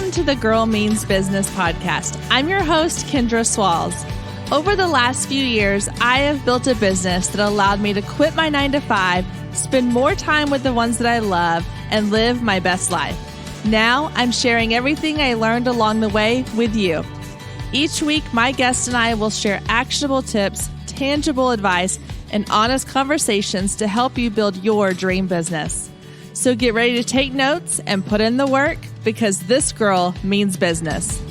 Welcome to the Girl Means Business podcast. I'm your host, Kendra Swalls. Over the last few years, I have built a business that allowed me to quit my 9-to-5, spend more time with the ones that I love, and live my best life. Now, I'm sharing everything I learned along the way with you. Each week, my guest and I will share actionable tips, tangible advice, and honest conversations to help you build your dream business. So get ready to take notes and put in the work, because this girl means business.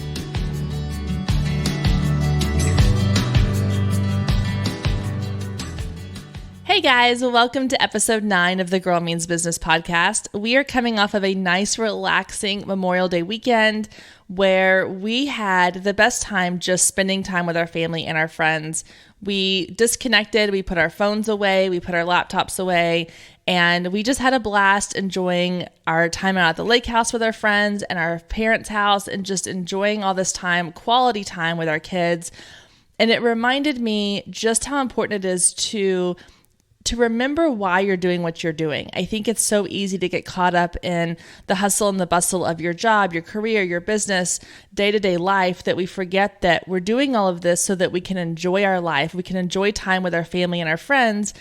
Hey guys, welcome to episode 9 of the Girl Means Business podcast. We are coming off of a nice, relaxing Memorial Day weekend where we had the best time just spending time with our family and our friends. We disconnected, we put our phones away, we put our laptops away, and we just had a blast enjoying our time out at the lake house with our friends and our parents' house and just enjoying all this time, quality time with our kids. And it reminded me just how important it is to remember why you're doing what you're doing. I think it's so easy to get caught up in the hustle and the bustle of your job, your career, your business, day-to-day life, that we forget that we're doing all of this so that we can enjoy our life. We can enjoy time with our family and our friends.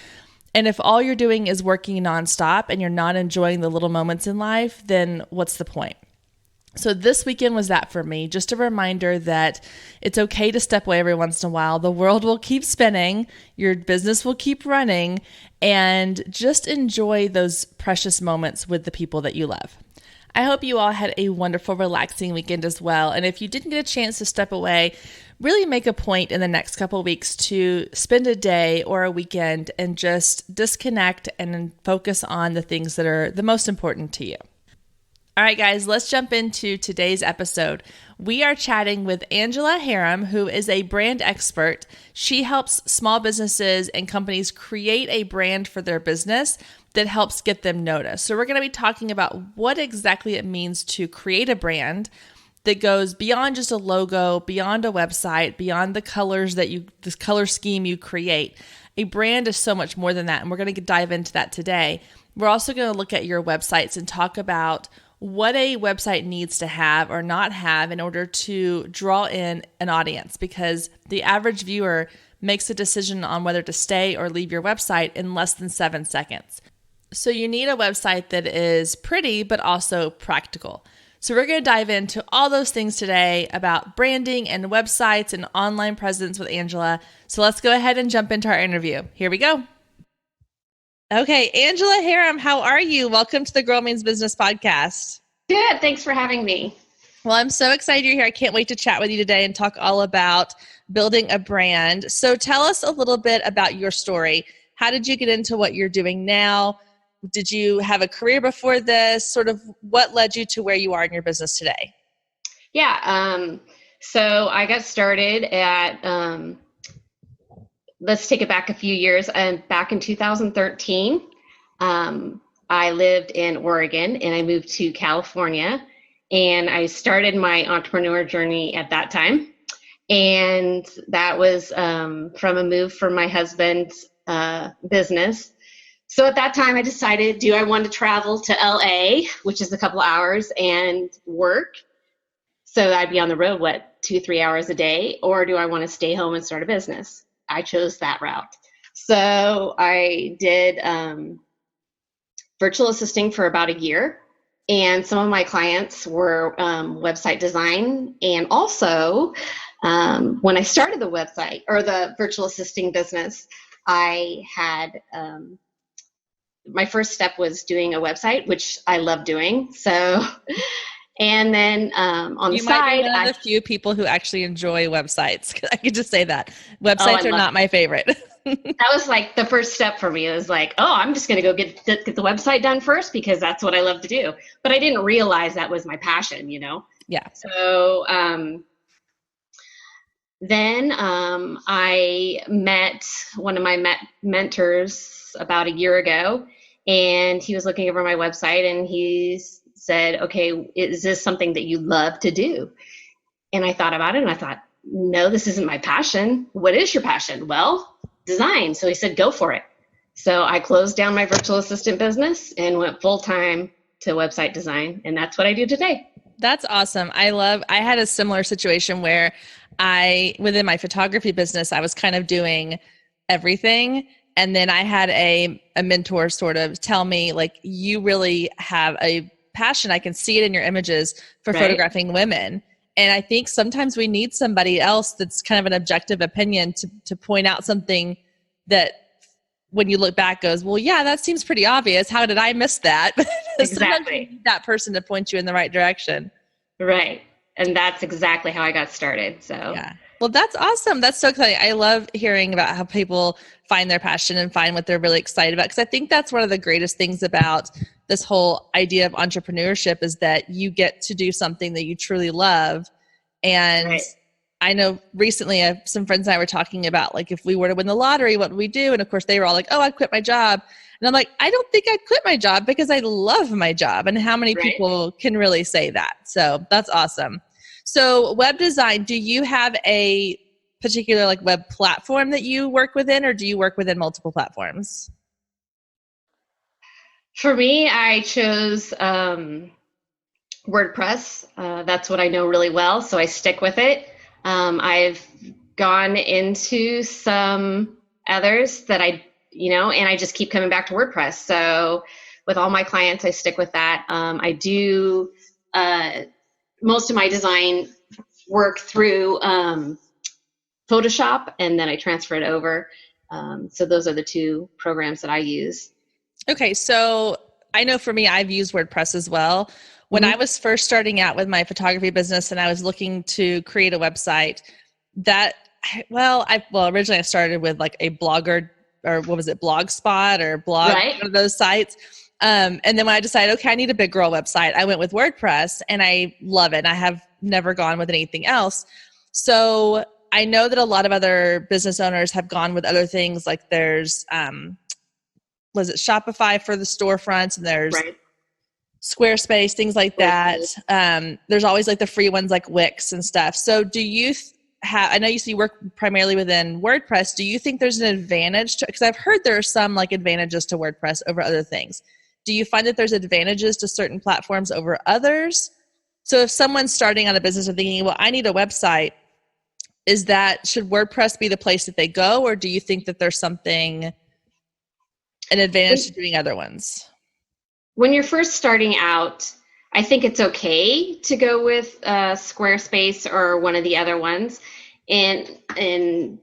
And if all you're doing is working nonstop and you're not enjoying the little moments in life, then what's the point? So this weekend was that for me, just a reminder that it's okay to step away every once in a while. The world will keep spinning, your business will keep running, and just enjoy those precious moments with the people that you love. I hope you all had a wonderful, relaxing weekend as well. And if you didn't get a chance to step away, really make a point in the next couple of weeks to spend a day or a weekend and just disconnect and focus on the things that are the most important to you. All right, guys, let's jump into today's episode. We are chatting with Angela Herem, who is a brand expert. She helps small businesses and companies create a brand for their business that helps get them noticed. So we're going to be talking about what exactly it means to create a brand that goes beyond just a logo, beyond a website, beyond the colors this color scheme you create. A brand is so much more than that, and we're going to dive into that today. We're also going to look at your websites and talk about what a website needs to have or not have in order to draw in an audience, because the average viewer makes a decision on whether to stay or leave your website in less than 7 seconds. So you need a website that is pretty, but also practical. So we're going to dive into all those things today about branding and websites and online presence with Angela. So let's go ahead and jump into our interview. Here we go. Okay, Angela Herem, how are you? Welcome to the Girl Means Business podcast. Good. Thanks for having me. Well, I'm so excited you're here. I can't wait to chat with you today and talk all about building a brand. So tell us a little bit about your story. How did you get into what you're doing now? Did you have a career before this? Sort of what led you to where you are in your business today? Yeah. So I got started at, let's take it back a few years. Back in 2013, I lived in Oregon and I moved to California, and I started my entrepreneur journey at that time. And that was from a move from my husband's business. So at that time I decided, do I want to travel to LA, which is a couple hours, and work? So I'd be on the road, 2-3 hours a day, or do I want to stay home and start a business? I chose that route. So I did virtual assisting for about a year. And some of my clients were website design. And also, when I started the website or the virtual assisting business, I had my first step was doing a website, which I love doing. So, and then on the side, you might be one of the few people who actually enjoy websites. I could just say that websites are not my favorite. That was like the first step for me. It was like, oh, I'm just going to go get the website done first because that's what I love to do. But I didn't realize that was my passion, Yeah. So then I met one of my mentors about a year ago, and he was looking over my website and he said, okay, is this something that you love to do? And I thought about it and I thought, no, this isn't my passion. What is your passion? Well, design. So he said, go for it. So I closed down my virtual assistant business and went full time to website design. And that's what I do today. That's awesome. I had a similar situation where within my photography business, I was kind of doing everything. And then I had a mentor sort of tell me, like, you really have a passion. I can see it in your images for Right? photographing women. And I think sometimes we need somebody else that's kind of an objective opinion to point out something that when you look back goes, well, yeah, that seems pretty obvious. How did I miss that? Sometimes you Exactly. need that person to point you in the right direction. Right. And that's exactly how I got started. So, Yeah. Well, that's awesome. That's so exciting. I love hearing about how people find their passion and find what they're really excited about. Because I think that's one of the greatest things about this whole idea of entrepreneurship is that you get to do something that you truly love. And right. I know recently some friends and I were talking about, like, if we were to win the lottery, what would we do? And of course, they were all like, oh, I'd quit my job. And I'm like, I don't think I'd quit my job because I love my job. And how many Right. people can really say that? So that's awesome. So web design, do you have a particular like web platform that you work within, or do you work within multiple platforms? For me, I chose WordPress. That's what I know really well, so I stick with it. I've gone into some others that and I just keep coming back to WordPress. So with all my clients, I stick with that. I do most of my design work through Photoshop, and then I transfer it over. So those are the two programs that I use. Okay, so I know for me, I've used WordPress as well. When I Mm-hmm. was first starting out with my photography business and I was looking to create a website, that originally I started with like a blogger, or what was it, Blogspot or blog, Right. one of those sites. And then when I decided, okay, I need a big girl website, I went with WordPress and I love it. And I have never gone with anything else. So I know that a lot of other business owners have gone with other things, like there's was it Shopify for the storefronts, and there's Right. Squarespace, things like that. Squarespace. There's always like the free ones like Wix and stuff. So do you have, I know you say you work primarily within WordPress. Do you think there's an advantage to, because I've heard there are some like advantages to WordPress over other things. Do you find that there's advantages to certain platforms over others? So if someone's starting on a business and thinking, well, I need a website, should WordPress be the place that they go? Or do you think that there's something, an advantage to doing other ones? When you're first starting out, I think it's okay to go with Squarespace or one of the other ones, and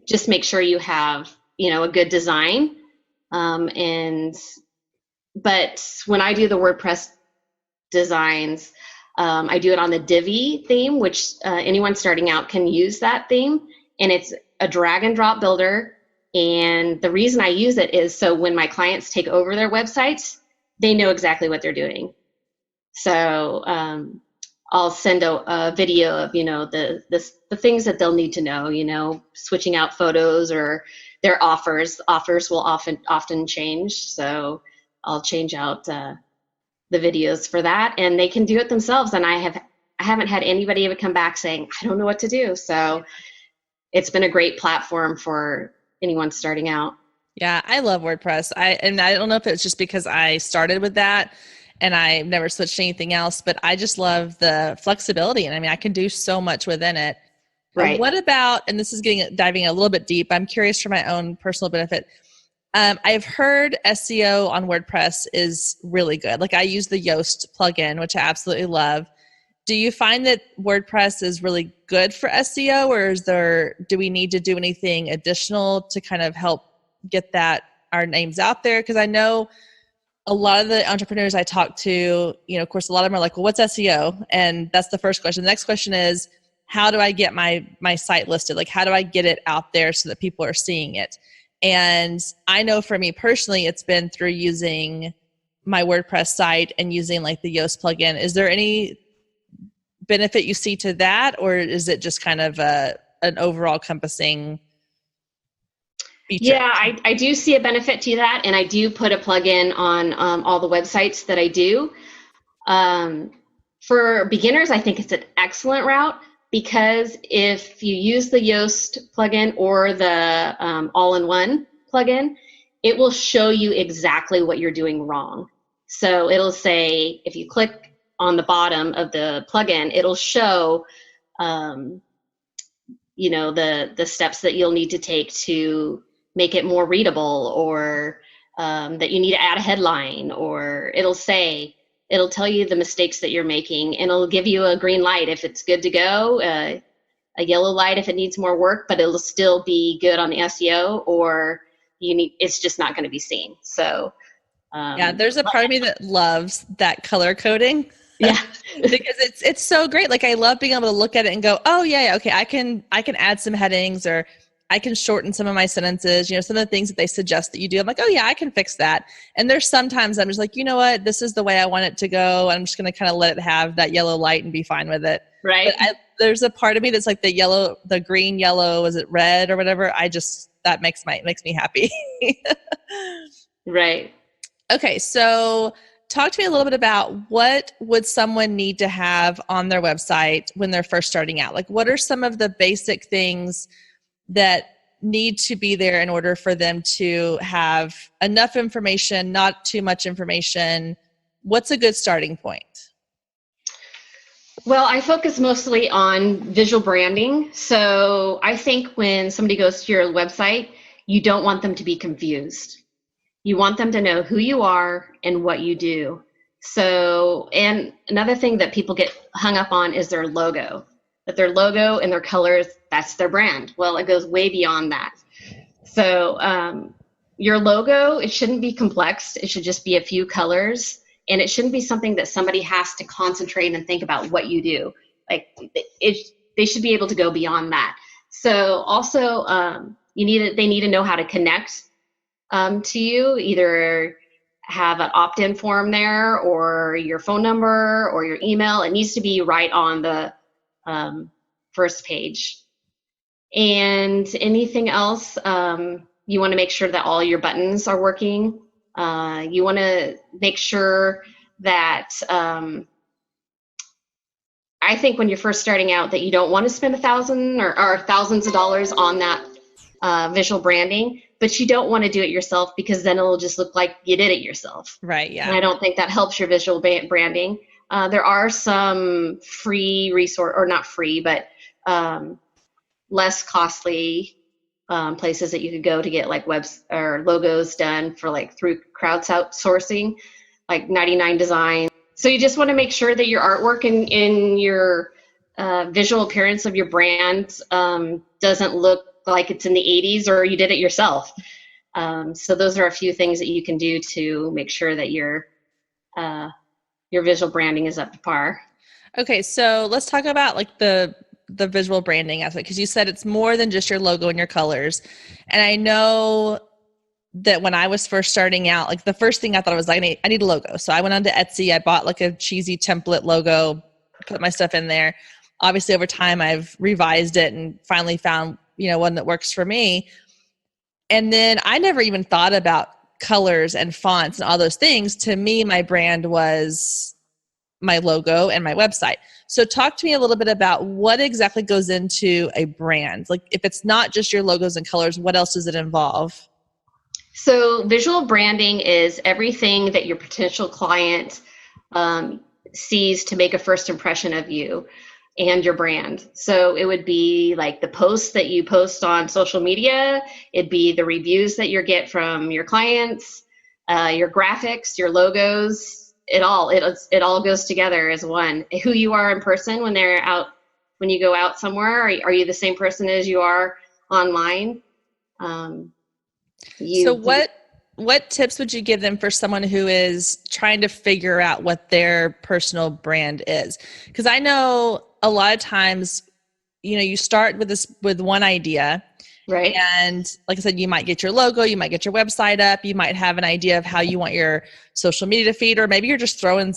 just make sure you have a good design. And but when I do the WordPress designs, I do it on the Divi theme, which anyone starting out can use that theme, and it's a drag and drop builder. And the reason I use it is so when my clients take over their websites, they know exactly what they're doing. So I'll send a video of the things that they'll need to know. Switching out photos or their offers. Offers will often change, so I'll change out the videos for that, and they can do it themselves. And I haven't had anybody ever come back saying I don't know what to do. So it's been a great platform for anyone starting out. Yeah, I love WordPress. I don't know if it's just because I started with that and I never switched to anything else, but I just love the flexibility. And I mean, I can do so much within it. Right. What about, and this is diving a little bit deep, I'm curious for my own personal benefit. I've heard SEO on WordPress is really good. Like I use the Yoast plugin, which I absolutely love. Do you find that WordPress is really good for SEO, or do we need to do anything additional to kind of help get our names out there? Because I know a lot of the entrepreneurs I talk to, of course, a lot of them are like, well, what's SEO? And that's the first question. The next question is, how do I get my site listed? Like, how do I get it out there so that people are seeing it? And I know for me personally, it's been through using my WordPress site and using like the Yoast plugin. Is there any benefit you see to that, or is it just kind of an overall encompassing feature? Yeah, I do see a benefit to that, and I do put a plugin on all the websites that I do. For beginners, I think it's an excellent route, because if you use the Yoast plugin or the all-in-one plugin, it will show you exactly what you're doing wrong. So it'll say, if you click on the bottom of the plugin, it'll show, the steps that you'll need to take to make it more readable, or that you need to add a headline, or it'll tell you the mistakes that you're making, and it'll give you a green light if it's good to go, a yellow light if it needs more work, but it'll still be good on the SEO, or it's just not going to be seen. So yeah, there's a part of me that loves that color coding. Yeah. Because it's so great. Like, I love being able to look at it and go, oh yeah, okay, I can add some headings, or I can shorten some of my sentences, some of the things that they suggest that you do. I'm like, oh yeah, I can fix that. And there's sometimes I'm just like, you know what, this is the way I want it to go. I'm just going to kind of let it have that yellow light and be fine with it. Right. But there's a part of me that's like the green, yellow, is it red or whatever? That makes me happy. Right. Okay. So talk to me a little bit about what would someone need to have on their website when they're first starting out? Like, what are some of the basic things that need to be there in order for them to have enough information, not too much information? What's a good starting point? Well, I focus mostly on visual branding. So I think when somebody goes to your website, you don't want them to be confused. You want them to know who you are and what you do. So, and another thing that people get hung up on is their logo. That their logo and their colors, that's their brand. Well, it goes way beyond that. So your logo, it shouldn't be complex. It should just be a few colors. And it shouldn't be something that somebody has to concentrate and think about what you do. Like, they should be able to go beyond that. So also, they need to know how to connect to you, either have an opt-in form there, or your phone number, or your email. It needs to be right on the first page. And anything else, you want to make sure that all your buttons are working. You want to make sure that I think when you're first starting out, that you don't want to spend $1,000 or thousands of dollars on that visual branding, but you don't want to do it yourself, because then it'll just look like you did it yourself. Right. Yeah. And I don't think that helps your visual branding. There are some free resource, or not free, but less costly places that you could go to get like webs or logos done for, like, through crowdsourcing, like 99 Design. So you just want to make sure that your artwork and your visual appearance of your brand doesn't look like it's in the 80s or you did it yourself. So those are a few things that you can do to make sure that your visual branding is up to par. Okay, so let's talk about like the visual branding aspect, because you said it's more than just your logo and your colors. And I know that when I was first starting out, like, the first thing I thought was, I need a logo. So I went onto Etsy, I bought like a cheesy template logo, put my stuff in there. Obviously over time I've revised it and finally found, one that works for me. And then I never even thought about colors and fonts and all those things. To me, my brand was my logo and my website. So talk to me a little bit about what exactly goes into a brand. Like, if it's not just your logos and colors, what else does it involve? So visual branding is everything that your potential client sees to make a first impression of you and your brand. So it would be like the posts that you post on social media. It'd be the reviews that you get from your clients, your graphics, your logos. It all goes together as one. Who you are in person when you go out somewhere. Are you the same person as you are online? So what tips would you give them for someone who is trying to figure out what their personal brand is? Because I know a lot of times, you start with one idea, right? And like I said, you might get your logo, you might get your website up, you might have an idea of how you want your social media to feed, or maybe you're just throwing,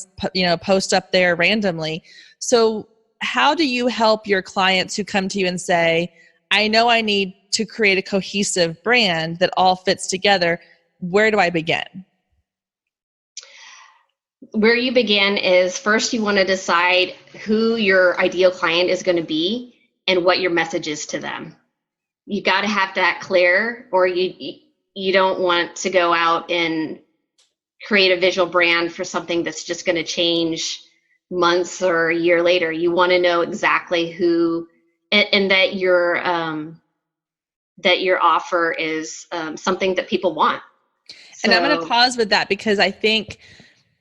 posts up there randomly. So how do you help your clients who come to you and say, I know I need to create a cohesive brand that all fits together? Where do I begin? Where you begin is, first you want to decide who your ideal client is going to be and what your message is to them. You got to have that clear, or you don't want to go out and create a visual brand for something that's just going to change months or a year later. You want to know exactly who, and that your offer is something that people want. And I'm going to pause with that because I think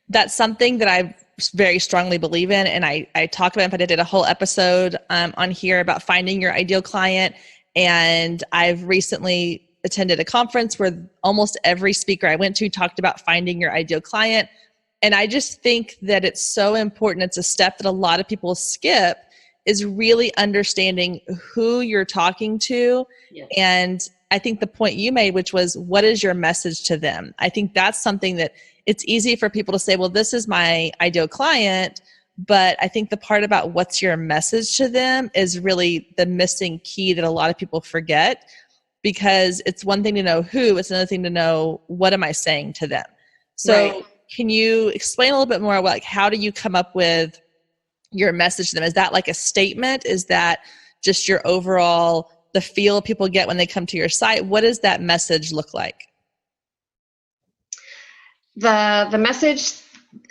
that's something that I very strongly believe in. And I talk about it, but I did a whole episode on here about finding your ideal client. And I've recently attended a conference where almost every speaker I went to talked about finding your ideal client. And I just think that it's so important. It's a step that a lot of people skip, is really understanding who you're talking to. Yes. And I think the point you made, which was, what is your message to them? I think that's something that it's easy for people to say, well, this is my ideal client. But I think the part about what's your message to them is really the missing key that a lot of people forget, because it's one thing to know who, it's another thing to know what am I saying to them. So Right. Can you explain a little bit more about, like, how do you come up with your message to them? Is that like a statement? Is that just your overall, the feel people get when they come to your site? What does that message look like? The message,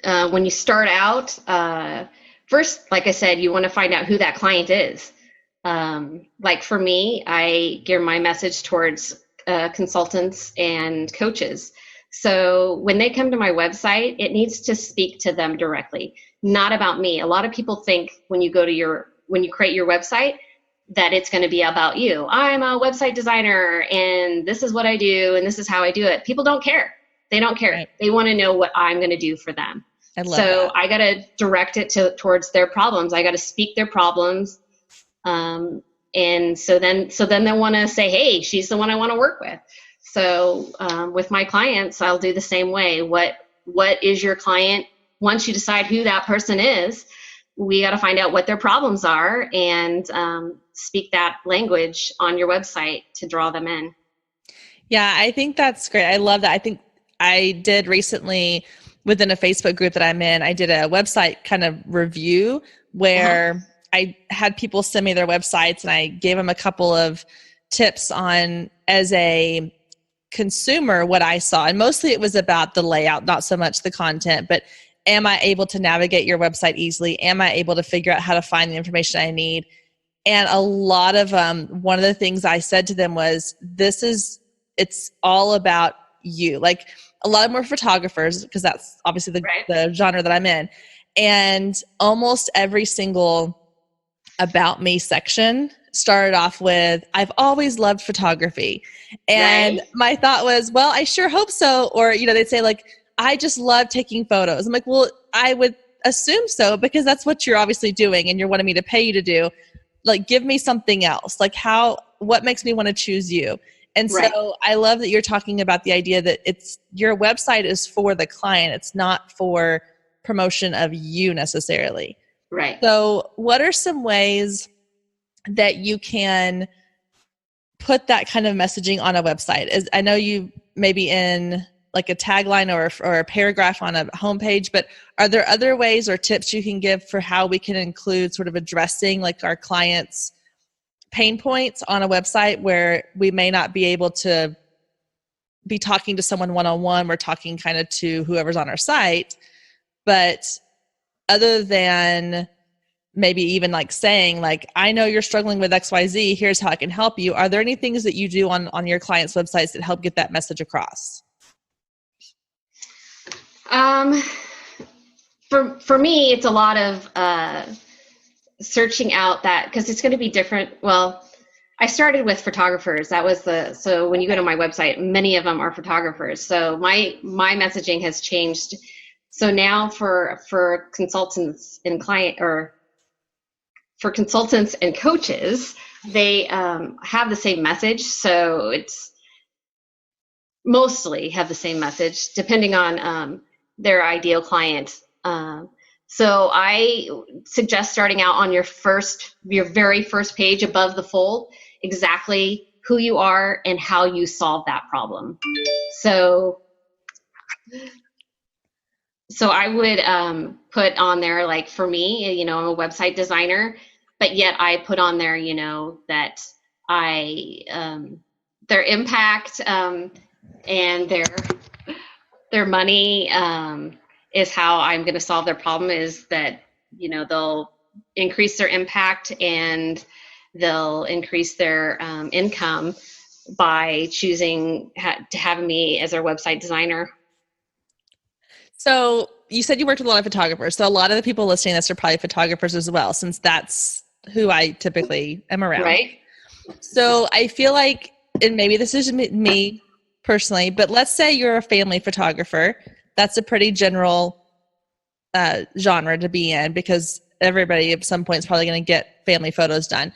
when you start out, first, like I said, you want to find out who that client is. Like for me, I gear my message towards consultants and coaches. So when they come to my website, it needs to speak to them directly, not about me. A lot of people think when you create your website that it's going to be about you. I'm a website designer and this is what I do and this is how I do it. People don't care. They don't care. Right. They want to know what I'm going to do for them. I love that. I got to direct it towards their problems. I got to speak their problems. And so then they want to say, hey, she's the one I want to work with. So with my clients, I'll do the same way. What is your client? Once you decide who that person is, we got to find out what their problems are and speak that language on your website to draw them in. Yeah, I think that's great. I love that. I think I did recently within a Facebook group that I'm in, I did a website kind of review where I had people send me their websites and I gave them a couple of tips on, as a consumer, what I saw. And mostly it was about the layout, not so much the content, but am I able to navigate your website easily? Am I able to figure out how to find the information I need? And a lot of one of the things I said to them was, it's all about you. Like, a lot of them were photographers, because that's obviously the genre that I'm in. And almost every single about me section started off with, I've always loved photography. And my thought was, well, I sure hope so. Or, they'd say, like, I just love taking photos. I'm like, well, I would assume so, because that's what you're obviously doing and you're wanting me to pay you to do. Like, give me something else. Like, what makes me want to choose you? And so I love that you're talking about the idea that your website is for the client. It's not for promotion of you necessarily. Right. So what are some ways that you can put that kind of messaging on a website? I know you maybe in like a tagline or a paragraph on a homepage, but are there other ways or tips you can give for how we can include sort of addressing like our clients' pain points on a website where we may not be able to be talking to someone one-on-one? We're talking kind of to whoever's on our site, but other than maybe even like saying, like, I know you're struggling with XYZ, here's how I can help you. Are there any things that you do on your clients' websites that help get that message across? For me, it's a lot of searching out that, because it's going to be different. Well, I started with photographers. So when you go to my website, many of them are photographers. So my messaging has changed. So now for consultants and for consultants and coaches, they have the same message. So it's mostly have the same message depending on their ideal client. So I suggest starting out on your very first page above the fold, exactly who you are and how you solve that problem. So I would put on there, like, for me, I'm a website designer, but yet I put on there, that their impact and their money is how I'm going to solve their problem, is that they'll increase their impact and they'll increase their income by choosing to have me as their website designer. So you said you worked with a lot of photographers. So a lot of the people listening to this are probably photographers as well, since that's who I typically am around. Right. So I feel like, and maybe this is me personally, but let's say you're a family photographer. That's a pretty general genre to be in, because everybody at some point is probably going to get family photos done.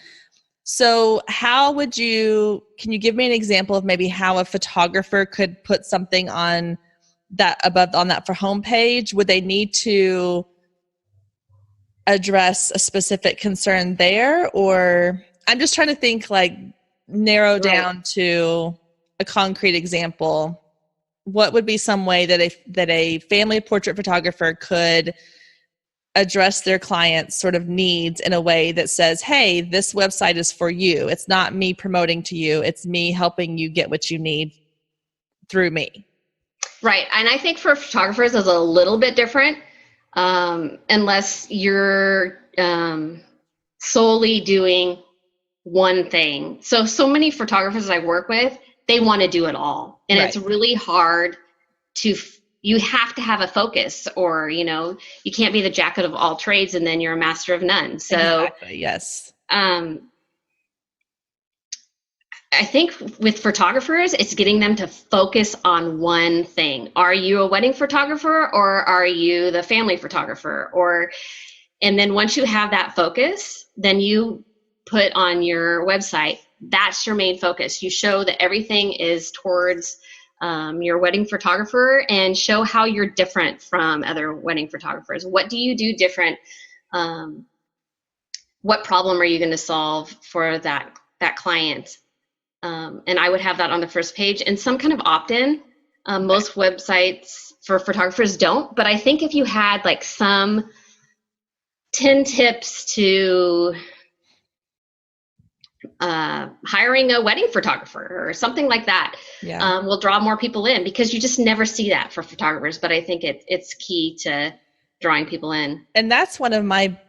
So can you give me an example of maybe how a photographer could put something on that for homepage? Would they need to address a specific concern there? Or I'm just trying to think, like, narrow down to a concrete example. What would be some way that a family portrait photographer could address their clients' sort of needs in a way that says, hey, this website is for you. It's not me promoting to you. It's me helping you get what you need through me. Right. And I think for photographers it's a little bit different, unless you're solely doing one thing. So many photographers I work with, they want to do it all. And It's really hard you have to have a focus, or, you can't be the jack of all trades and then you're a master of none. So, exactly, yes. I think with photographers, it's getting them to focus on one thing. Are you a wedding photographer, or are you the family photographer? And then once you have that focus, then you put on your website, that's your main focus. You show that everything is towards your wedding photographer, and show how you're different from other wedding photographers. What do you do different? What problem are you going to solve for that client? And I would have that on the first page, and some kind of opt-in. Most websites for photographers don't, but I think if you had like some 10 tips to hiring a wedding photographer or something like that, will draw more people in, because you just never see that for photographers. But I think it's key to drawing people in. And that's one of my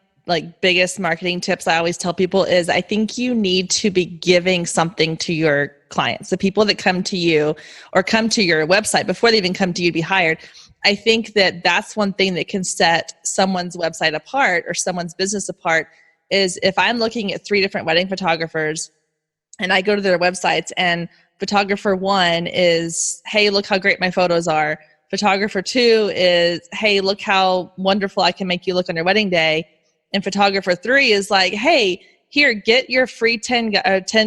biggest marketing tips I always tell people is, I think you need to be giving something to your clients, the people that come to you or come to your website before they even come to you to be hired. I think that that's one thing that can set someone's website apart or someone's business apart, is if I'm looking at 3 different wedding photographers and I go to their websites, and photographer 1 is, hey, look how great my photos are. Photographer 2 is, hey, look how wonderful I can make you look on your wedding day. And photographer 3 is like, hey, here, get your free 10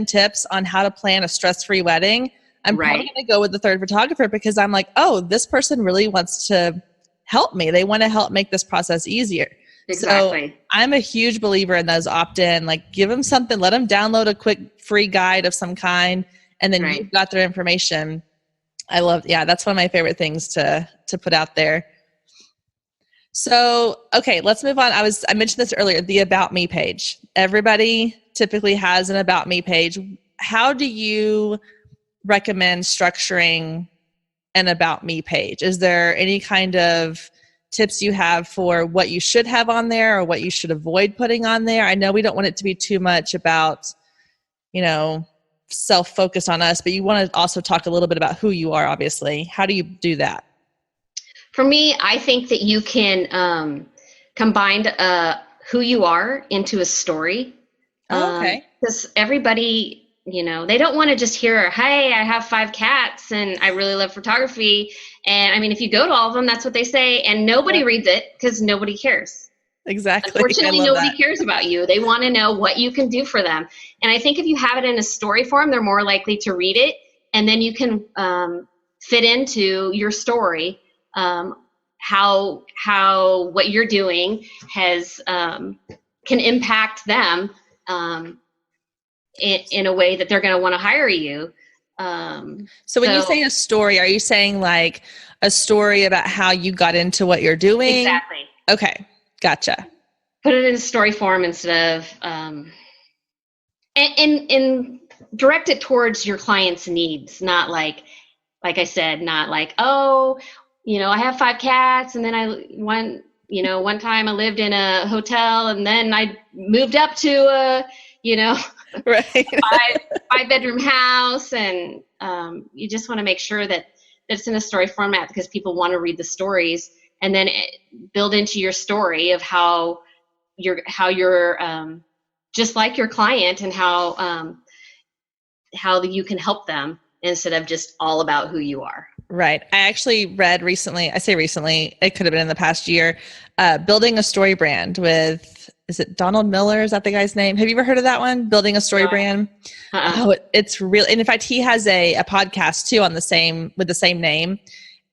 tips on how to plan a stress-free wedding. I'm probably going to go with the third photographer, because I'm like, oh, this person really wants to help me. They want to help make this process easier. Exactly. So I'm a huge believer in those opt-in, give them something, let them download a quick free guide of some kind, and then you've got their information. That's one of my favorite things to put out there. So, okay, let's move on. I mentioned this earlier, the About Me page. Everybody typically has an About Me page. How do you recommend structuring an About Me page? Is there any kind of tips you have for what you should have on there or what you should avoid putting on there? I know we don't want it to be too much about, self-focus on us, but you want to also talk a little bit about who you are, obviously. How do you do that? For me, I think that you can combine who you are into a story. Okay. Because everybody, they don't want to just hear, hey, I have 5 cats and I really love photography. And I mean, if you go to all of them, that's what they say. And nobody reads it, because nobody cares. Exactly. Unfortunately, nobody cares about you. They want to know what you can do for them. And I think if you have it in a story form, they're more likely to read it. And then you can fit into your story how what you're doing has can impact them in a way that they're going to want to hire you. So when you say a story, are you saying like a story about how you got into what you're doing? Exactly. Okay. Gotcha. Put it in story form instead of, and direct it towards your client's needs, not like I said, not like, oh, I have 5 cats and then I want one time I lived in a hotel and then I moved up to a, Right. five bedroom house. And you just want to make sure that it's in a story format because people want to read the stories, and then build into your story of how you're just like your client, and how you can help them instead of just all about who you are. Right. I actually read recently, I say recently, it could have been in the past year, Building a Story Brand with, is it Donald Miller? Is that the guy's name? Have you ever heard of that one? Building a Story Brand? Oh, it's real. And in fact, he has a podcast too with the same name.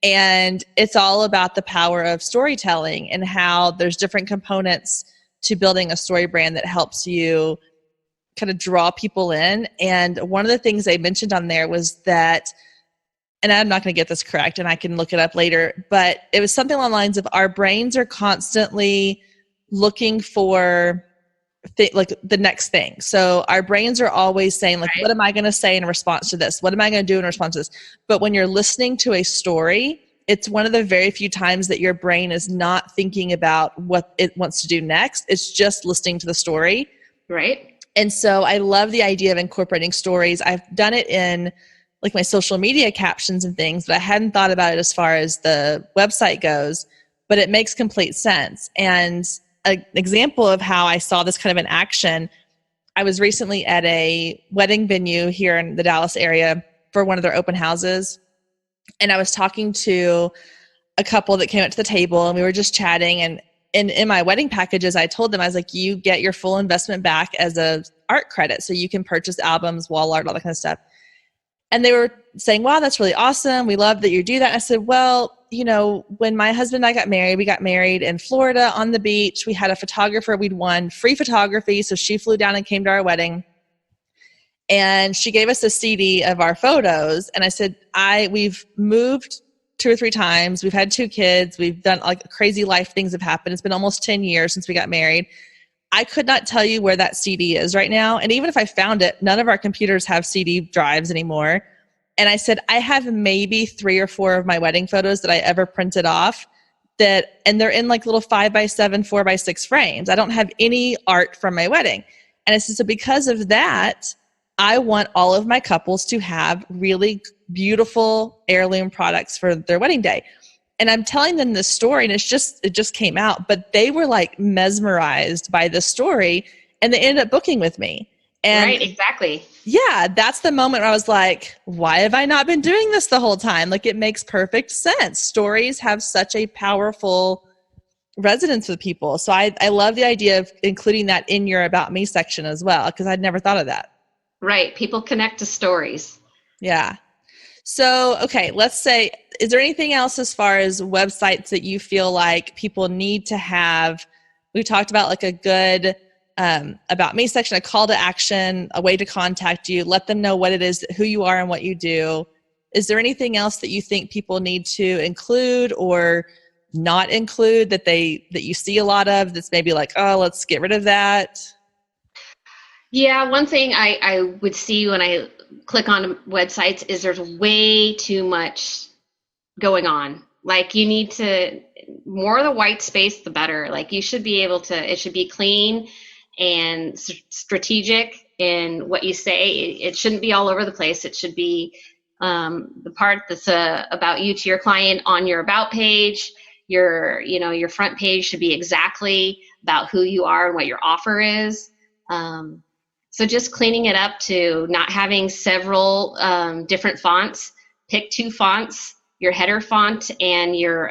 And it's all about the power of storytelling and how there's different components to building a story brand that helps you kind of draw people in. And one of the things they mentioned on there was that, and I'm not going to get this correct and I can look it up later, but it was something along the lines of our brains are constantly looking for like the next thing. So our brains are always saying like, what am I going to say in response to this? What am I going to do in response to this? But when you're listening to a story, it's one of the very few times that your brain is not thinking about what it wants to do next. It's just listening to the story. Right. And so I love the idea of incorporating stories. I've done it in like my social media captions and things, but I hadn't thought about it as far as the website goes, but it makes complete sense. And an example of how I saw this kind of in action, I was recently at a wedding venue here in the Dallas area for one of their open houses. And I was talking to a couple that came up to the table and we were just chatting. And in my wedding packages, I told them, I was like, you get your full investment back as a art credit. So you can purchase albums, wall art, all that kind of stuff. And they were saying, wow, that's really awesome. We love that you do that. And I said, well, when my husband and I got married, we got married in Florida on the beach. We had a photographer. We'd won free photography. So she flew down and came to our wedding. And she gave us a CD of our photos. And I said, we've moved 2 or 3 times. We've had 2 kids. We've done like crazy life things have happened. It's been almost 10 years since we got married. I could not tell you where that CD is right now. And even if I found it, none of our computers have CD drives anymore. And I said, I have maybe 3 or 4 of my wedding photos that I ever printed off and they're in like little 5x7, 4x6 frames. I don't have any art from my wedding. And I said, so because of that, I want all of my couples to have really beautiful heirloom products for their wedding day. And I'm telling them this story and it just came out, but they were like mesmerized by the story and they ended up booking with me. And right, exactly. Yeah, that's the moment where I was like, why have I not been doing this the whole time? Like it makes perfect sense. Stories have such a powerful resonance with people. So I love the idea of including that in your About Me section as well, because I'd never thought of that. Right. People connect to stories. Yeah. So, okay, let's say, is there anything else as far as websites that you feel like people need to have? We talked about like a good About Me section, a call to action, a way to contact you, let them know what it is, who you are and what you do. Is there anything else that you think people need to include or not include that you see a lot of that's maybe like, oh, let's get rid of that? Yeah, one thing I would see when I click on websites is there's way too much going on. Like you need to, more of the white space, the better. Like you should be able to, it should be clean and strategic in what you say. It shouldn't be all over the place. It should be the part that's about you to your client on your about page. Your front page should be exactly about who you are and what your offer is. So just cleaning it up to not having several different fonts. Pick 2 fonts, your header font and your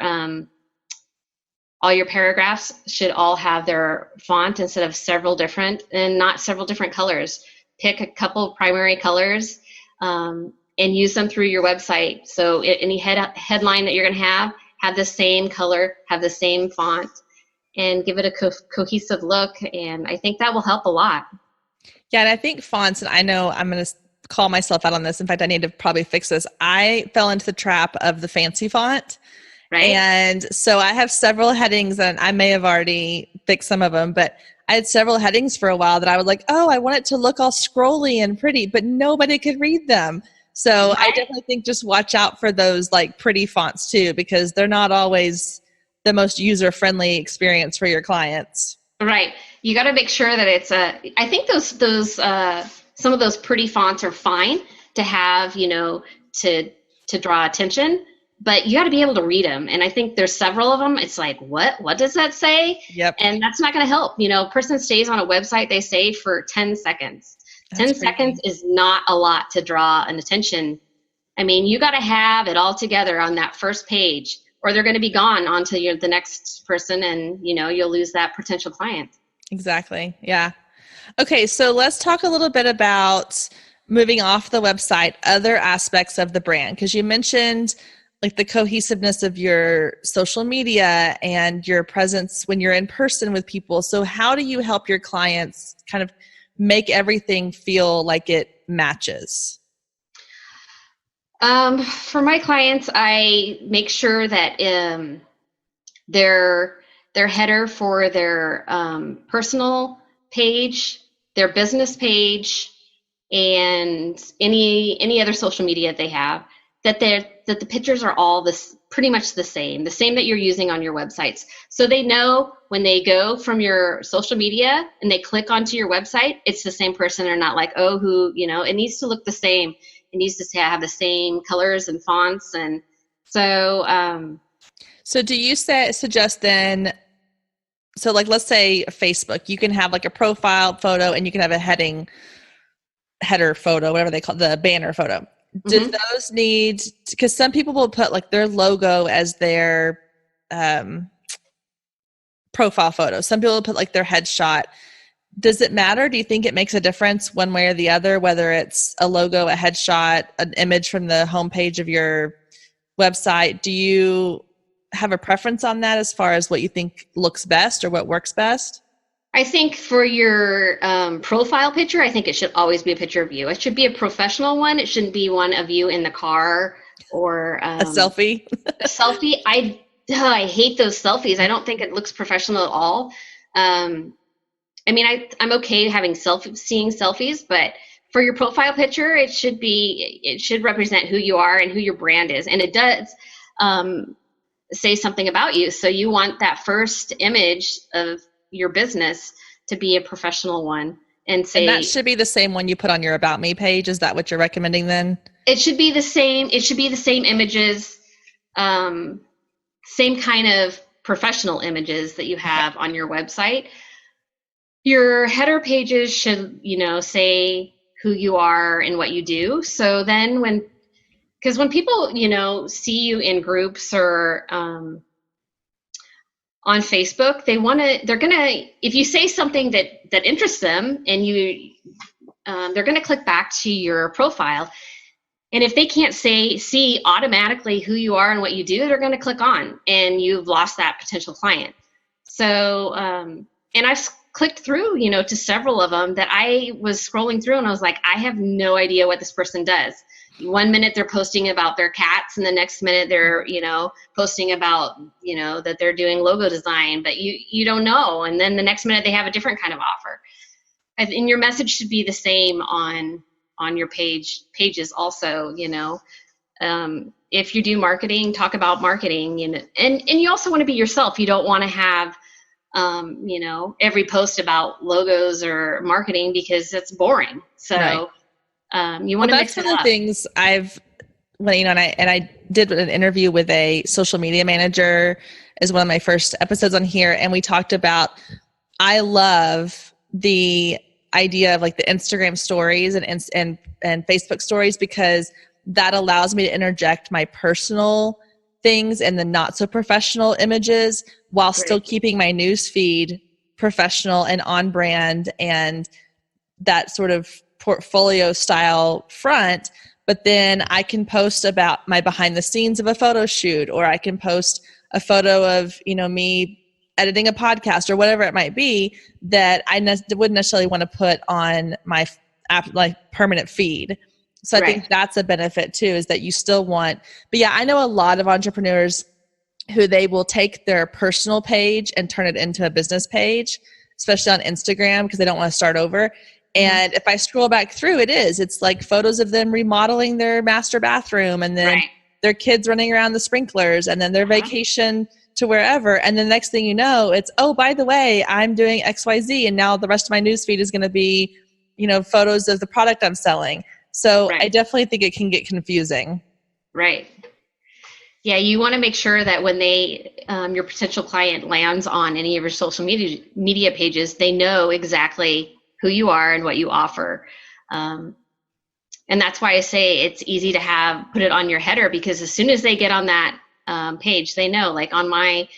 all your paragraphs should all have their font instead of several different, and not several different colors. Pick a couple primary colors and use them through your website. So any headline that you're going to have the same color, have the same font, and give it a cohesive look. And I think that will help a lot. Yeah, and I think fonts, and I know I'm going to call myself out on this. In fact, I need to probably fix this. I fell into the trap of the fancy font. Right. And so I have several headings, and I may have already fixed some of them, but I had several headings for a while that I was like, oh, I want it to look all scrolly and pretty, but nobody could read them. So right. I definitely think just watch out for those like pretty fonts too, because they're not always the most user-friendly experience for your clients. Right. You got to make sure that it's I think those some of those pretty fonts are fine to have, to draw attention, but you got to be able to read them. And I think there's several of them. It's like, what does that say? Yep. And that's not going to help. A person stays on a website, they say, for 10 seconds. That's 10 crazy. Seconds is not a lot to draw an attention. I mean, you got to have it all together on that first page, or they're going to be gone onto the next person, and you'll lose that potential client. Exactly. Yeah. Okay, so let's talk a little bit about moving off the website, other aspects of the brand, because you mentioned like the cohesiveness of your social media and your presence when you're in person with people. So how do you help your clients kind of make everything feel like it matches? For my clients, I make sure that their header for their personal page, their business page, and any other social media they have, that the pictures are all pretty much the same that you're using on your websites. So they know when they go from your social media and they click onto your website, it's the same person. They're not like, it needs to look the same. It needs to have the same colors and fonts. And so, so do you suggest then, so like, let's say Facebook, you can have like a profile photo and you can have a header photo, whatever they call the banner photo. Do those need, because some people will put like their logo as their profile photo. Some people will put like their headshot. Does it matter? Do you think it makes a difference one way or the other, whether it's a logo, a headshot, an image from the homepage of your website? Do you have a preference on that as far as what you think looks best or what works best? I think for your profile picture, I think it should always be a picture of you. It should be a professional one. It shouldn't be one of you in the car or a selfie. A selfie. I hate those selfies. I don't think it looks professional at all. I mean, I'm okay having seeing selfies, but for your profile picture, it should represent who you are and who your brand is, and it does say something about you. So you want that first image of your business to be a professional one, and that should be the same one you put on your About Me page. Is that what you're recommending then? It should be the same. It should be the same images, same kind of professional images that you have on your website. Your header pages should, say who you are and what you do. So then because when people, see you in groups or on Facebook, if you say something that interests them, and they're going to click back to your profile. And if they can't see automatically who you are and what you do, they're going to click on, and you've lost that potential client. So, and I've clicked through, to several of them that I was scrolling through, and I was like, I have no idea what this person does. One minute they're posting about their cats, and the next minute they're, posting about, that they're doing logo design, but you don't know. And then the next minute they have a different kind of offer. And your message should be the same on your pages also, if you do marketing, talk about marketing, and you also want to be yourself. You don't want to have, every post about logos or marketing, because it's boring. So right. You want to mix it up. That's one of the things I did an interview with a social media manager as one of my first episodes on here. And we talked about, I love the idea of like the Instagram stories and Facebook stories, because that allows me to interject my personal things and the not so professional images while still keeping my news feed professional and on brand and that sort of portfolio style front. But then I can post about my behind the scenes of a photo shoot, or I can post a photo of, me editing a podcast or whatever it might be that I wouldn't necessarily want to put on my permanent feed. So I think that's a benefit too, is that you still want, but yeah, I know a lot of entrepreneurs who they will take their personal page and turn it into a business page, especially on Instagram, because they don't want to start over. And if I scroll back through, it's like photos of them remodeling their master bathroom, and then their kids running around the sprinklers, and then their vacation to wherever. And the next thing you know, it's, oh, by the way, I'm doing XYZ. And now the rest of my newsfeed is going to be, photos of the product I'm selling. So I definitely think it can get confusing. Right. Yeah, you want to make sure that when your potential client lands on any of your social media pages, they know exactly who you are and what you offer. And that's why I say it's easy to put it on your header, because as soon as they get on that page, they know. Like on my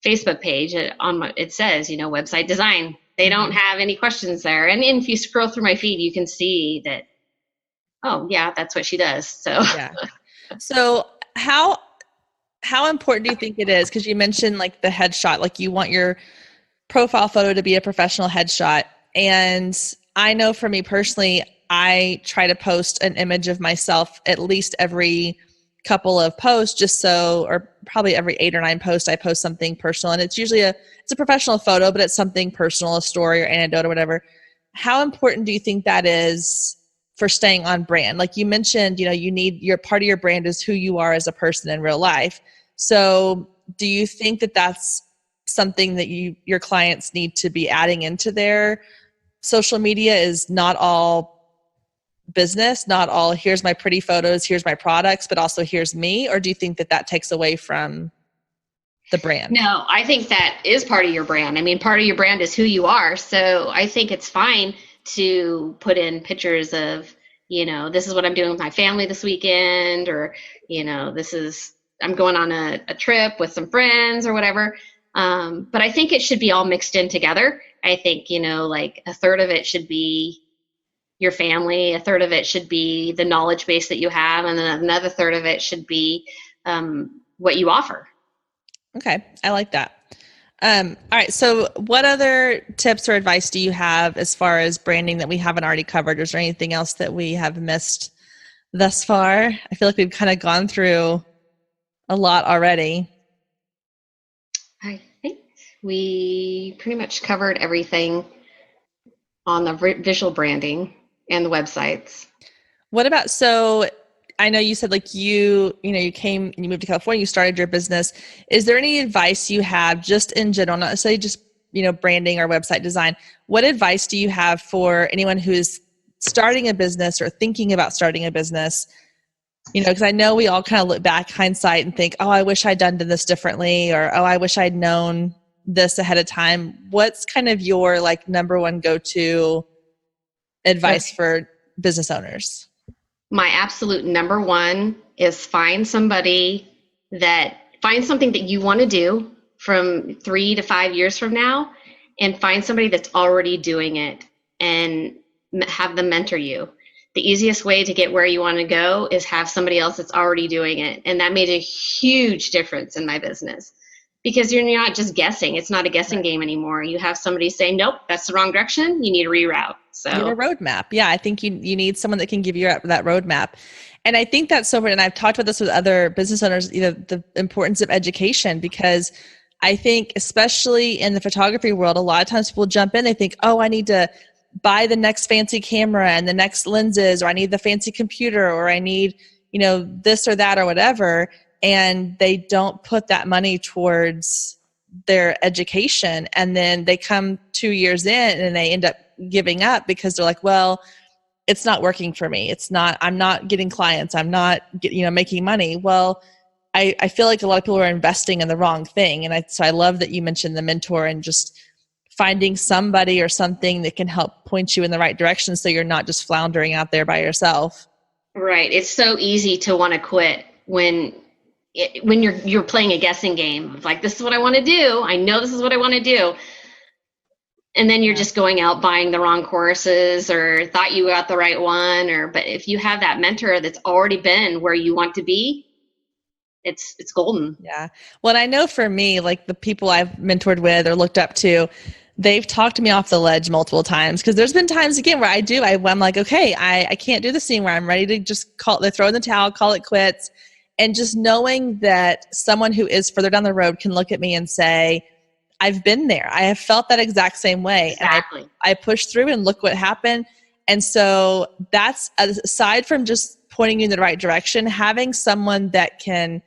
Facebook page, it says, website design. They don't have any questions there. And if you scroll through my feed, you can see that, oh yeah, that's what she does. So yeah. So how important do you think it is? Because you mentioned like the headshot, like you want your profile photo to be a professional headshot. And I know for me personally, I try to post an image of myself at least every couple of posts, or probably every 8 or 9 posts, I post something personal. And it's usually it's a professional photo, but it's something personal, a story or anecdote or whatever. How important do you think that is for staying on brand? Like you mentioned, you need your part of your brand is who you are as a person in real life. So do you think that that's something that your clients need to be adding into their social media? Is not all business, not all here's my pretty photos, here's my products, but also here's me? Or do you think that takes away from the brand? No, I think that is part of your brand. I mean, part of your brand is who you are. So I think it's fine to put in pictures of, this is what I'm doing with my family this weekend, or, I'm going on a trip with some friends or whatever. But I think it should be all mixed in together. I think, like a third of it should be your family, a third of it should be the knowledge base that you have, and then another third of it should be what you offer. Okay, I like that. All right, so what other tips or advice do you have as far as branding that we haven't already covered? Is there anything else that we have missed thus far? I feel like we've kind of gone through a lot already. I think we pretty much covered everything on the visual branding and the websites. What about, so I know you said like you came and you moved to California, you started your business. Is there any advice you have just in general, not necessarily just, branding or website design? What advice do you have for anyone who's starting a business or thinking about starting a business? Because I know we all kind of look back, hindsight, and think, oh, I wish I'd done this differently, or, oh, I wish I'd known this ahead of time. What's kind of your like number one go-to advice for business owners? My absolute number one is find something that you want to do from 3 to 5 years from now, and find somebody that's already doing it and have them mentor you. The easiest way to get where you want to go is have somebody else that's already doing it. And that made a huge difference in my business, because you're not just guessing. It's not a guessing game anymore. You have somebody say, nope, that's the wrong direction. You need to reroute. So you need a roadmap. Yeah, I think you need someone that can give you that roadmap. And I think that's so important. And I've talked about this with other business owners, the importance of education, because I think especially in the photography world, a lot of times people jump in, they think, oh, I need to buy the next fancy camera and the next lenses, or I need the fancy computer, or I need, this or that or whatever. And they don't put that money towards their education. And then they come 2 years in and they end up giving up because they're like, well, it's not working for me. I'm not getting clients. I'm not making money. Well, I feel like a lot of people are investing in the wrong thing. And so I love that you mentioned the mentor and just finding somebody or something that can help point you in the right direction, so you're not just floundering out there by yourself. Right. It's so easy to want to quit when you're playing a guessing game of like, this is what I want to do. I know this is what I want to do. And then you're just going out buying the wrong courses, or thought you got the right one, but if you have that mentor that's already been where you want to be, it's golden. Yeah. Well, I know for me, like the people I've mentored with or looked up to, they've talked me off the ledge multiple times, because there's been times again where I'm like, okay, I can't do this scene, where I'm ready to just throw in the towel, call it quits. And just knowing that someone who is further down the road can look at me and say, I've been there. I have felt that exact same way. Exactly. And I pushed through, and look what happened. And so that's, aside from just pointing you in the right direction, having someone that can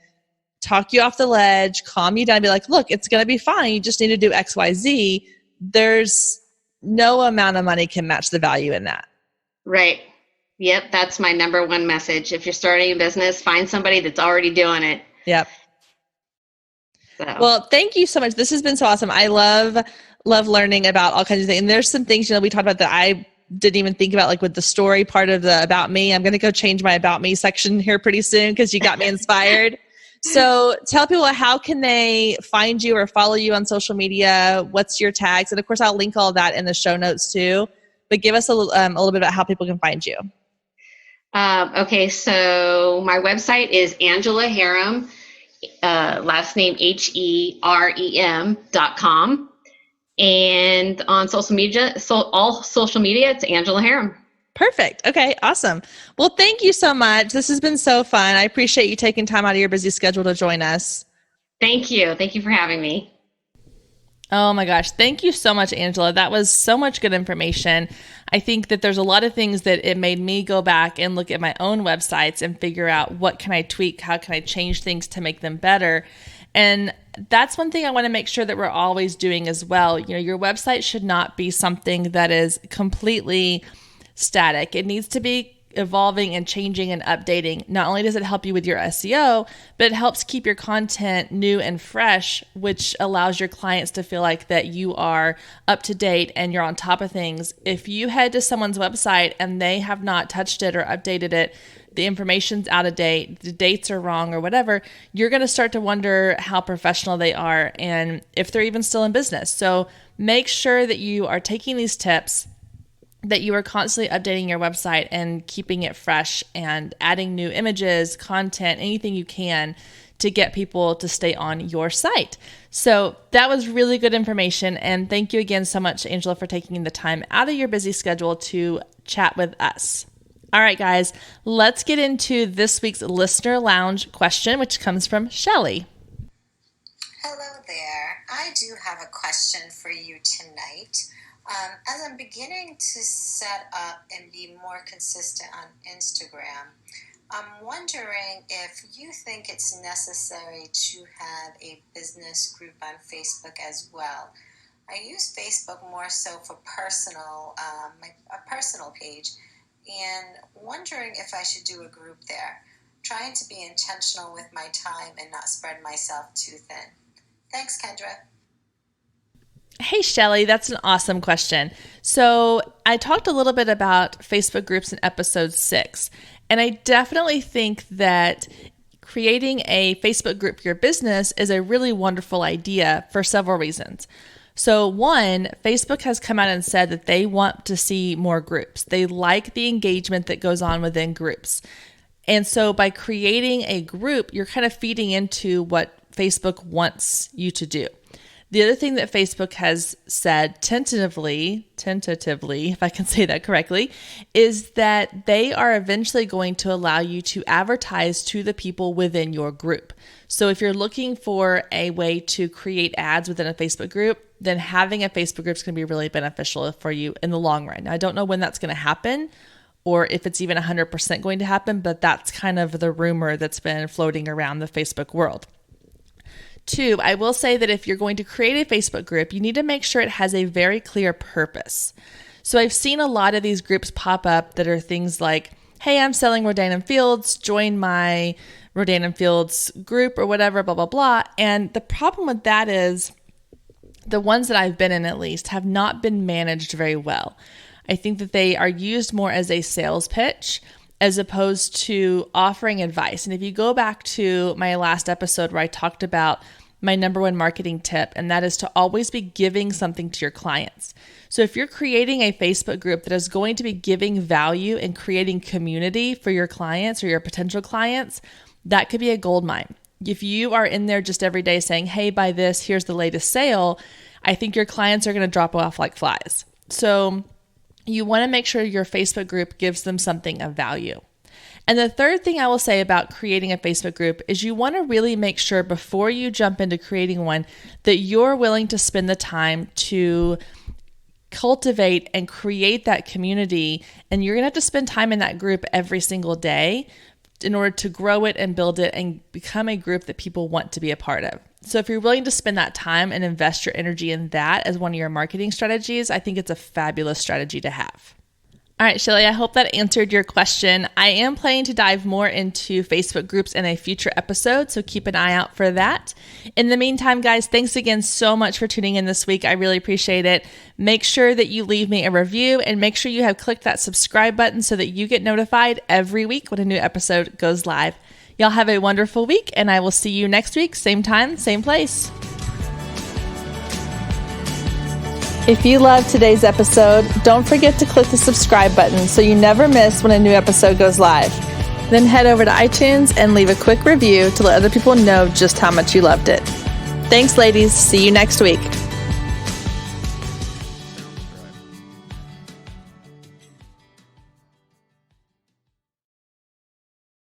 talk you off the ledge, calm you down, be like, look, it's going to be fine. You just need to do X, Y, Z. There's no amount of money can match the value in that. Right. Yep. That's my number one message. If you're starting a business, find somebody that's already doing it. Yep. So. Well, thank you so much. This has been so awesome. I love learning about all kinds of things. And there's some things, we talked about that I didn't even think about, like with the story part of the About Me. I'm going to go change my About Me section here pretty soon because you got me inspired. So tell people, how can they find you or follow you on social media? What's your tags? And of course, I'll link all of that in the show notes too. But give us a little bit about how people can find you. Okay, so my website is Angela Herem, last name HEREM.com. And on social media, all social media, it's Angela Herem. Perfect. Okay, awesome. Well, thank you so much. This has been so fun. I appreciate you taking time out of your busy schedule to join us. Thank you. Thank you for having me. Oh my gosh. Thank you so much, Angela. That was so much good information. I think that there's a lot of things that it made me go back and look at my own websites and figure out what can I tweak? How can I change things to make them better? And that's one thing I want to make sure that we're always doing as well. Your website should not be something that is completely static. It needs to be evolving and changing and updating. Not only does it help you with your SEO, but it helps keep your content new and fresh, which allows your clients to feel like that you are up to date and you're on top of things. If you head to someone's website and they have not touched it or updated it, the information's out of date, the dates are wrong or whatever, you're going to start to wonder how professional they are and if they're even still in business. So make sure that you are taking these tips, that you are constantly updating your website and keeping it fresh and adding new images, content, anything you can to get people to stay on your site. So that was really good information. And thank you again so much, Angela, for taking the time out of your busy schedule to chat with us. All right, guys, let's get into this week's Listener Lounge question, which comes from Shelly. Hello there. I do have a question for you tonight. As I'm beginning to set up and be more consistent on Instagram, I'm wondering if you think it's necessary to have a business group on Facebook as well. I use Facebook more so for personal, a personal page, and wondering if I should do a group there. Trying to be intentional with my time and not spread myself too thin. Thanks, Kendra. Hey, Shelly, that's an awesome question. So I talked a little bit about Facebook groups in episode 6, and I definitely think that creating a Facebook group for your business is a really wonderful idea for several reasons. So one, Facebook has come out and said that they want to see more groups. They like the engagement that goes on within groups. And so by creating a group, you're kind of feeding into what Facebook wants you to do. The other thing that Facebook has said tentatively, if I can say that correctly, is that they are eventually going to allow you to advertise to the people within your group. So if you're looking for a way to create ads within a Facebook group, then having a Facebook group is going to be really beneficial for you in the long run. Now, I don't know when that's going to happen or if it's even 100% going to happen, but that's kind of the rumor that's been floating around the Facebook world. 2, I will say that if you're going to create a Facebook group, you need to make sure it has a very clear purpose. So I've seen a lot of these groups pop up that are things like, hey, I'm selling Rodan & Fields, join my Rodan & Fields group or whatever, blah, blah, blah. And the problem with that is the ones that I've been in at least have not been managed very well. I think that they are used more as a sales pitch as opposed to offering advice. And if you go back to my last episode where I talked about my number one marketing tip, and that is to always be giving something to your clients. So if you're creating a Facebook group that is going to be giving value and creating community for your clients or your potential clients, that could be a gold mine. If you are in there just every day saying, hey, buy this, here's the latest sale, I think your clients are going to drop off like flies. So you want to make sure your Facebook group gives them something of value. And the third thing I will say about creating a Facebook group is you want to really make sure before you jump into creating one that you're willing to spend the time to cultivate and create that community. And you're going to have to spend time in that group every single day in order to grow it and build it and become a group that people want to be a part of. So if you're willing to spend that time and invest your energy in that as one of your marketing strategies, I think it's a fabulous strategy to have. All right, Shelly, I hope that answered your question. I am planning to dive more into Facebook groups in a future episode, so keep an eye out for that. In the meantime, guys, thanks again so much for tuning in this week. I really appreciate it. Make sure that you leave me a review and make sure you have clicked that subscribe button so that you get notified every week when a new episode goes live. Y'all have a wonderful week, and I will see you next week, same time, same place. If you loved today's episode, don't forget to click the subscribe button so you never miss when a new episode goes live. Then head over to iTunes and leave a quick review to let other people know just how much you loved it. Thanks, ladies. See you next week.